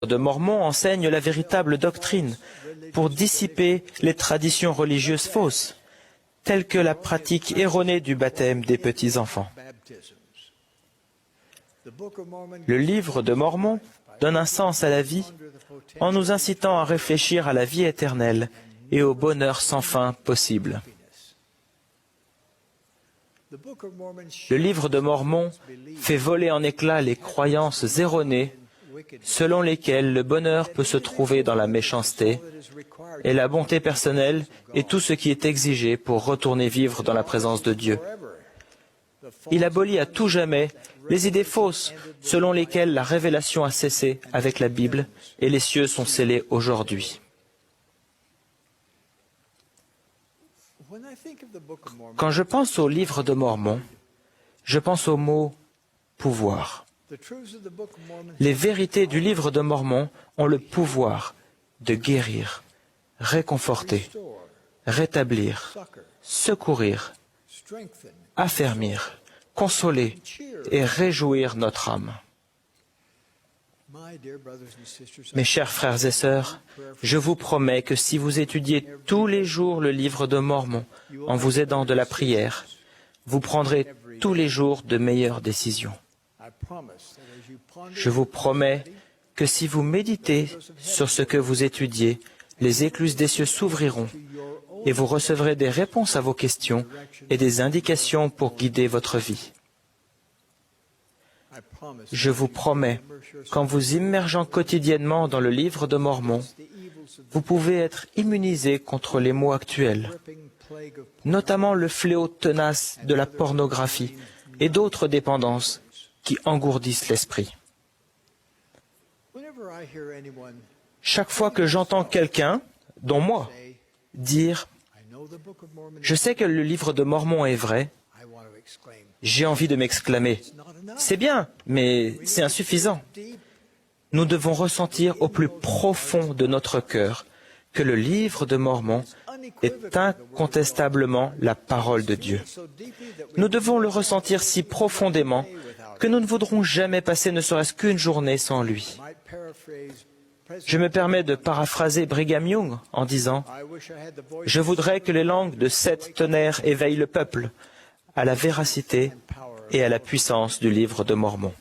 de Mormon enseigne la véritable doctrine pour dissiper les traditions religieuses fausses, telles que la pratique erronée du baptême des petits-enfants. Le livre de Mormon donne un sens à la vie en nous incitant à réfléchir à la vie éternelle et au bonheur sans fin possible. Le livre de Mormon fait voler en éclats les croyances erronées selon lesquelles le bonheur peut se trouver dans la méchanceté et la bonté personnelle est tout ce qui est exigé pour retourner vivre dans la présence de Dieu. Il abolit à tout jamais les idées fausses selon lesquelles la révélation a cessé avec la Bible et les cieux sont scellés aujourd'hui. Quand je pense au livre de Mormon, je pense au mot « pouvoir ». Les vérités du livre de Mormon ont le pouvoir de guérir, réconforter, rétablir, secourir, affermir, consoler et réjouir notre âme. Mes chers frères et sœurs, je vous promets que si vous étudiez tous les jours le livre de Mormon en vous aidant de la prière, vous prendrez tous les jours de meilleures décisions. Je vous promets que si vous méditez sur ce que vous étudiez, les écluses des cieux s'ouvriront et vous recevrez des réponses à vos questions et des indications pour guider votre vie. Je vous promets qu'en vous immergeant quotidiennement dans le livre de Mormon, vous pouvez être immunisé contre les maux actuels, notamment le fléau tenace de la pornographie et d'autres dépendances qui engourdissent l'esprit. Chaque fois que j'entends quelqu'un, dont moi, dire « Je sais que le livre de Mormon est vrai », j'ai envie de m'exclamer « C'est bien, mais c'est insuffisant ». Nous devons ressentir au plus profond de notre cœur que le livre de Mormon est incontestablement la parole de Dieu. Nous devons le ressentir si profondément que nous ne voudrons jamais passer ne serait-ce qu'une journée sans lui. Je me permets de paraphraser Brigham Young en disant « Je voudrais que les langues de 7 tonnerres éveillent le peuple à la véracité et à la puissance du livre de Mormon. »